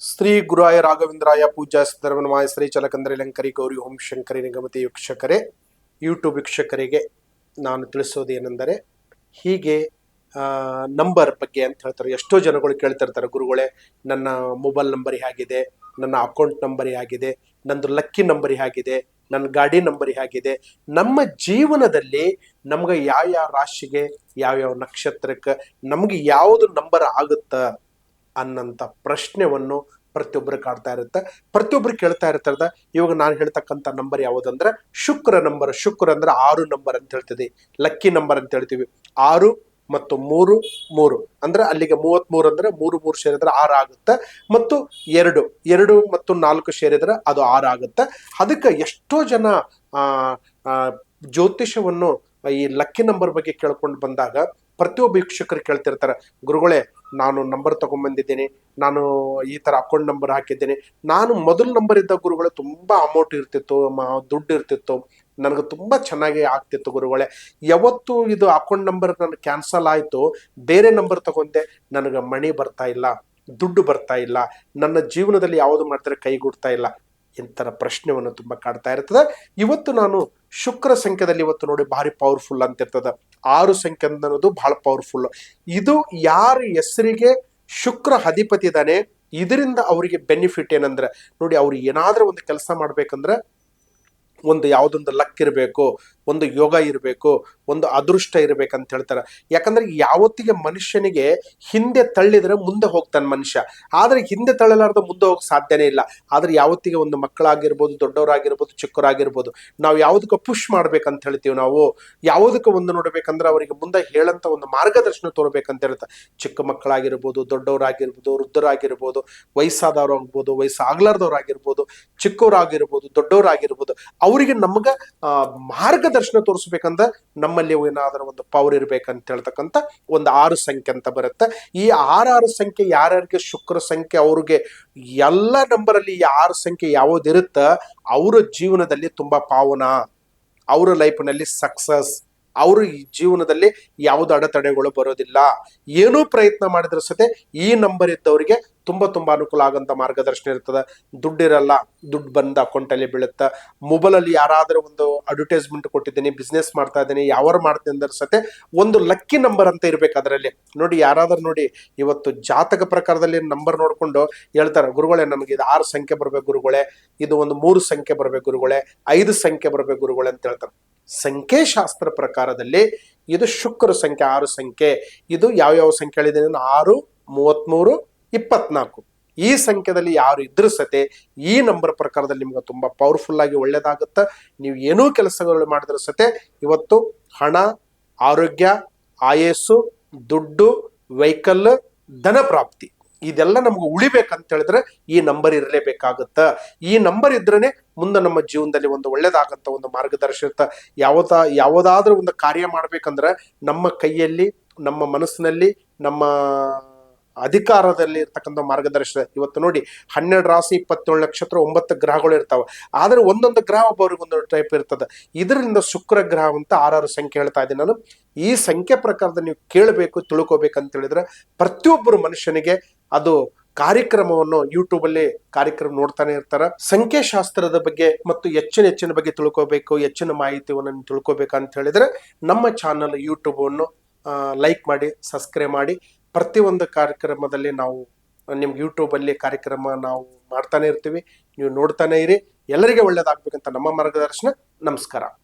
ಶ್ರೀ ಗುರಾಯ ರಾಘವೇಂದ್ರಾಯ ಪೂಜಾ ಸಿದ್ಧರ್ಮನಮಾಯ ಶ್ರೀ ಚಲಕಂದ್ರಿ ಲಂಕರಿ ಗೌರಿ ಓಂ ಶಂಕರಿ ನಿಗಮತಿ ವೀಕ್ಷಕರೇ, ಯೂಟ್ಯೂಬ್ ವೀಕ್ಷಕರಿಗೆ ನಾನು ತಿಳಿಸೋದೇನೆಂದರೆ, ಹೀಗೆ ನಂಬರ್ ಬಗ್ಗೆ ಅಂತ ಹೇಳ್ತಾರೆ. ಎಷ್ಟೋ ಜನಗಳು ಕೇಳ್ತಿರ್ತಾರೆ, ಗುರುಗಳೇ ನನ್ನ ಮೊಬೈಲ್ ನಂಬರ್ ಹೇಗಿದೆ, ನನ್ನ ಅಕೌಂಟ್ ನಂಬರ್ ಹೇಗಿದೆ, ನಂದು ಲಕ್ಕಿ ನಂಬರ್ ಹೇಗಿದೆ, ನನ್ನ ಗಾಡಿ ನಂಬರ್ ಹೇಗಿದೆ. ನಮ್ಮ ಜೀವನದಲ್ಲಿ ನಮ್ಗೆ ಯಾವ ರಾಶಿಗೆ ಯಾವ್ಯಾವ ನಕ್ಷತ್ರಕ್ಕೆ ನಮ್ಗೆ ಯಾವುದು ನಂಬರ್ ಆಗುತ್ತ ಅನ್ನಂತ ಪ್ರಶ್ನೆಯನ್ನು ಪ್ರತಿಯೊಬ್ಬರು ಕಾಡ್ತಾ ಇರುತ್ತೆ, ಪ್ರತಿಯೊಬ್ಬರು ಕೇಳ್ತಾ ಇರ್ತಾರದ. ಇವಾಗ ನಾನು ಹೇಳ್ತಕ್ಕಂಥ ನಂಬರ್ ಯಾವುದಂದ್ರೆ ಶುಕ್ರ ನಂಬರ್. ಶುಕ್ರ ಅಂದ್ರೆ 6 ನಂಬರ್ ಅಂತ ಹೇಳ್ತೀವಿ, ಲಕ್ಕಿ ನಂಬರ್ ಅಂತ ಹೇಳ್ತೀವಿ. 6 ಮತ್ತು 3 3 ಅಂದ್ರೆ ಅಲ್ಲಿಗೆ 33 ಅಂದ್ರೆ 3 3 ಸೇರಿದ್ರೆ 6 ಆಗುತ್ತೆ. ಮತ್ತು 2 ಮತ್ತು 4 ಸೇರಿದ್ರೆ ಅದು 6 ಆಗುತ್ತೆ. ಅದಕ್ಕೆ ಎಷ್ಟೋ ಜನ ಜ್ಯೋತಿಷವನ್ನು ಈ ಲಕ್ಕಿ ನಂಬರ್ ಬಗ್ಗೆ ಕೇಳ್ಕೊಂಡು ಬಂದಾಗ ಪ್ರತಿಯೊಬ್ಬ ವೀಕ್ಷಕರು ಕೇಳ್ತಿರ್ತಾರೆ, ಗುರುಗಳೇ ನಾನು ನಂಬರ್ ತಗೊಂಡ್ಬಂದಿದ್ದೀನಿ, ನಾನು ಈ ತರ ಅಕೌಂಟ್ ನಂಬರ್ ಹಾಕಿದ್ದೀನಿ. ನಾನು ಮೊದಲ ನಂಬರ್ ಇದ್ದ ಗುರುಗಳೇ ತುಂಬಾ ಅಮೌಂಟ್ ಇರ್ತಿತ್ತು, ದುಡ್ಡು ಇರ್ತಿತ್ತು, ನನಗೆ ತುಂಬಾ ಚೆನ್ನಾಗಿ ಆಗ್ತಿತ್ತು ಗುರುಗಳೇ. ಯಾವತ್ತು ಇದು ಅಕೌಂಟ್ ನಂಬರ್ ನನಗೆ ಕ್ಯಾನ್ಸಲ್ ಆಯ್ತು, ಬೇರೆ ನಂಬರ್ ತಗೊಂಡೆ, ನನಗೆ ಮಣಿ ಬರ್ತಾ ಇಲ್ಲ, ದುಡ್ಡು ಬರ್ತಾ ಇಲ್ಲ, ನನ್ನ ಜೀವನದಲ್ಲಿ ಯಾವುದು ಮಾಡ್ತಾರೆ ಕೈಗೂಡ್ತಾ ಇಲ್ಲ. ಇಂತರ ಪ್ರಶ್ನೆಯನ್ನು ತುಂಬಾ ಕಾಡ್ತಾ ಇರ್ತದೆ. ಇವತ್ತು ನಾನು ಶುಕ್ರ ಸಂಖ್ಯೆದಲ್ಲಿ ಇವತ್ತು ನೋಡಿ ಭಾರಿ ಪವರ್ಫುಲ್ ಅಂತ ಇರ್ತದ. 6 ಸಂಖ್ಯೆ ಅನ್ನೋದು ಬಹಳ ಪವರ್ಫುಲ್. ಇದು ಯಾರ ಹೆಸರಿಗೆ ಶುಕ್ರ ಅಧಿಪತಿ ಇದ್ದಾನೆ, ಇದರಿಂದ ಅವರಿಗೆ ಬೆನಿಫಿಟ್ ಏನಂದ್ರೆ ನೋಡಿ, ಅವ್ರು ಏನಾದ್ರೂ ಒಂದು ಕೆಲಸ ಮಾಡ್ಬೇಕಂದ್ರೆ ಒಂದು ಯಾವುದೊಂದು ಲಕ್ ಇರಬೇಕು, ಒಂದು ಯೋಗ ಇರಬೇಕು, ಒಂದು ಅದೃಷ್ಟ ಇರ್ಬೇಕಂತ ಹೇಳ್ತಾರೆ. ಯಾಕಂದ್ರೆ ಯಾವತ್ತಿಗೆ ಮನುಷ್ಯನಿಗೆ ಹಿಂದೆ ತಳ್ಳಿದ್ರೆ ಮುಂದೆ ಹೋಗ್ತಾನೆ ಮನುಷ್ಯ, ಆದ್ರೆ ಹಿಂದೆ ತಳ್ಳಲಾರ್ದ ಮುಂದೆ ಹೋಗಕ್ ಸಾಧ್ಯನೇ ಇಲ್ಲ. ಆದ್ರೆ ಯಾವತ್ತಿಗೆ ಒಂದು ಮಕ್ಕಳಾಗಿರ್ಬೋದು, ದೊಡ್ಡವರಾಗಿರ್ಬೋದು, ಚಿಕ್ಕವರಾಗಿರ್ಬೋದು, ನಾವು ಯಾವುದಕ್ಕೆ ಪುಷ್ ಮಾಡ್ಬೇಕಂತ ಹೇಳ್ತೀವಿ. ನಾವು ಯಾವುದಕ್ಕೆ ಒಂದು ನೋಡ್ಬೇಕಂದ್ರೆ ಅವರಿಗೆ ಮುಂದೆ ಹೇಳಂತ ಒಂದು ಮಾರ್ಗದರ್ಶನ ತೋರ್ಬೇಕಂತ ಹೇಳ್ತಾರೆ. ಚಿಕ್ಕ ಮಕ್ಕಳಾಗಿರ್ಬೋದು, ದೊಡ್ಡವರಾಗಿರ್ಬೋದು, ವೃದ್ಧರಾಗಿರ್ಬೋದು, ವಯಸ್ಸಾದವ್ರು ಆಗ್ಬೋದು, ವಯಸ್ಸಾಗ್ಲಾರ್ದವ್ರಾಗಿರ್ಬೋದು, ಚಿಕ್ಕವರಾಗಿರ್ಬೋದು, ದೊಡ್ಡವರಾಗಿರ್ಬೋದು, ಅವರಿಗೆ ನಮ್ಗ ಮಾರ್ಗದರ್ಶನ ತೋರಿಸ್ಬೇಕಂದ್ರೆ ನಮ್ಮಲ್ಲಿ ಏನಾದರೂ ಒಂದು ಪವರ್ ಇರ್ಬೇಕಂತ ಹೇಳ್ತಕ್ಕಂಥ ಒಂದು 6 ಸಂಖ್ಯೆ ಅಂತ ಬರುತ್ತೆ. ಈ 6 ಸಂಖ್ಯೆ ಯಾರ್ಯಾರಿಗೆ ಶುಕ್ರ ಸಂಖ್ಯೆ ಅವ್ರಿಗೆ ಎಲ್ಲ ನಂಬರಲ್ಲಿ ಈ 6 ಸಂಖ್ಯೆ ಯಾವುದಿರುತ್ತ ಅವರ ಜೀವನದಲ್ಲಿ ತುಂಬಾ ಪಾವನ, ಅವರ ಲೈಫ್ನಲ್ಲಿ ಸಕ್ಸಸ್, ಅವರು ಈ ಜೀವನದಲ್ಲಿ ಯಾವುದು ಅಡೆತಡೆಗಳು ಬರೋದಿಲ್ಲ. ಏನೂ ಪ್ರಯತ್ನ ಮಾಡಿದ್ರ ಸತೆ ಈ ನಂಬರ್ ಇದ್ದವರಿಗೆ ತುಂಬಾ ಅನುಕೂಲ ಆಗಂತ ಮಾರ್ಗದರ್ಶನ ಇರ್ತದೆ. ದುಡ್ಡಿರಲ್ಲ, ದುಡ್ಡು ಬಂದ ಅಕೌಂಟಲ್ಲಿ ಬೀಳುತ್ತೆ. ಮೊಬೈಲಲ್ಲಿ ಯಾರಾದರೂ ಒಂದು ಅಡ್ವರ್ಟೈಸ್ಮೆಂಟ್ ಕೊಟ್ಟಿದ್ದೀನಿ, ಬಿಸ್ನೆಸ್ ಮಾಡ್ತಾ ಇದ್ದೀನಿ, ಯಾರು ಮಾಡ್ತೀನಿ ಅಂದ್ರೆ ಸತೆ ಒಂದು ಲಕ್ಕಿ ನಂಬರ್ ಅಂತ ಇರ್ಬೇಕು ಅದರಲ್ಲಿ. ನೋಡಿ, ಯಾರಾದ್ರೂ ನೋಡಿ ಇವತ್ತು ಜಾತಕ ಪ್ರಕಾರದಲ್ಲಿ ನಂಬರ್ ನೋಡ್ಕೊಂಡು ಹೇಳ್ತಾರೆ, ಗುರುಗಳೇ ನಮಗೆ ಇದು 6 ಸಂಖ್ಯೆ ಬರ್ಬೇಕು ಗುರುಗಳೇ, ಇದು ಒಂದು 3 ಸಂಖ್ಯೆ ಬರ್ಬೇಕು ಗುರುಗಳೇ, 5 ಸಂಖ್ಯೆ ಬರ್ಬೇಕು ಗುರುಗಳೇ ಅಂತ ಹೇಳ್ತಾರೆ. ಸಂಖ್ಯಾಶಾಸ್ತ್ರ ಪ್ರಕಾರದಲ್ಲಿ ಇದು ಶುಕ್ರ ಸಂಖ್ಯೆ 6 ಸಂಖ್ಯೆ. ಇದು ಯಾವ ಸಂಖ್ಯೆ ಹೇಳಿದೆ, 6 33 24 ಈ ಸಂಖ್ಯೆದಲ್ಲಿ ಯಾರು ಇದ್ರ ಸತೆ ಈ ನಂಬರ್ ಪ್ರಕಾರದಲ್ಲಿ ನಿಮ್ಗೆ ತುಂಬಾ ಪವರ್ಫುಲ್ ಆಗಿ ಒಳ್ಳೇದಾಗುತ್ತೆ. ನೀವು ಏನೂ ಕೆಲಸಗಳು ಮಾಡಿದ್ರ ಸತೆ ಇವತ್ತು ಹಣ, ಆರೋಗ್ಯ, ಆಯಸ್ಸು, ದುಡ್ಡು, ವೆಹಿಕಲ್, ಧನ ಪ್ರಾಪ್ತಿ ಇದೆಲ್ಲ ನಮ್ಗೆ ಉಳಿಬೇಕಂತ ಹೇಳಿದ್ರೆ ಈ ನಂಬರ್ ಇರಲೇಬೇಕಾಗುತ್ತ. ಈ ನಂಬರ್ ಇದ್ರೇನೆ ಮುಂದೆ ನಮ್ಮ ಜೀವನದಲ್ಲಿ ಒಂದು ಒಳ್ಳೇದಾಗಂತ ಒಂದು ಮಾರ್ಗದರ್ಶಕ. ಯಾವುದಾದ್ರೂ ಒಂದು ಕಾರ್ಯ ಮಾಡ್ಬೇಕಂದ್ರೆ ನಮ್ಮ ಕೈಯಲ್ಲಿ, ನಮ್ಮ ಮನಸ್ಸಿನಲ್ಲಿ, ನಮ್ಮ ಅಧಿಕಾರದಲ್ಲಿ ಇರ್ತಕ್ಕಂಥ ಮಾರ್ಗದರ್ಶನ. ಇವತ್ತು ನೋಡಿ 12 ರಾಶಿ 27 ನಕ್ಷತ್ರ 9 ಗ್ರಹಗಳು ಇರ್ತಾವೆ, ಆದ್ರೆ ಒಂದೊಂದು ಗ್ರಹ ಒಬ್ಬರಿಗೆ ಒಂದು ಟೈಪ್ ಇರ್ತದೆ. ಇದರಿಂದ ಶುಕ್ರ ಗ್ರಹ ಅಂತ 6 ಸಂಖ್ಯೆ ಹೇಳ್ತಾ ಇದ್ದೀನಿ ನಾನು. ಈ ಸಂಖ್ಯೆ ಪ್ರಕಾರದ ನೀವು ಕೇಳಬೇಕು, ತಿಳ್ಕೊಬೇಕಂತ ಹೇಳಿದ್ರೆ ಪ್ರತಿಯೊಬ್ಬರು ಮನುಷ್ಯನಿಗೆ ಅದು ಕಾರ್ಯಕ್ರಮವನ್ನು ಯೂಟ್ಯೂಬಲ್ಲಿ ಕಾರ್ಯಕ್ರಮ ನೋಡ್ತಾನೆ ಇರ್ತಾರ. ಸಂಖ್ಯಾಶಾಸ್ತ್ರದ ಬಗ್ಗೆ ಮತ್ತು ಹೆಚ್ಚಿನ ಬಗ್ಗೆ ತಿಳ್ಕೊಬೇಕು, ಹೆಚ್ಚಿನ ಮಾಹಿತಿಯನ್ನು ತಿಳ್ಕೊಬೇಕಂತ ಹೇಳಿದ್ರೆ ನಮ್ಮ ಚಾನಲ್ ಯೂಟ್ಯೂಬ್ ಅನ್ನು ಲೈಕ್ ಮಾಡಿ, ಸಬ್ಸ್ಕ್ರೈಬ್ ಮಾಡಿ. ಪ್ರತಿಯೊಂದು ಕಾರ್ಯಕ್ರಮದಲ್ಲಿ ನಾವು ನಿಮ್ಗೆ ಯೂಟ್ಯೂಬಲ್ಲಿ ಕಾರ್ಯಕ್ರಮ ನಾವು ಮಾಡ್ತಾನೆ ಇರ್ತೀವಿ, ನೀವು ನೋಡ್ತಾನೆ ಇರಿ. ಎಲ್ಲರಿಗೆ ಒಳ್ಳೇದಾಗ್ಬೇಕಂತ ನಮ್ಮ ಮಾರ್ಗದರ್ಶನ. ನಮಸ್ಕಾರ.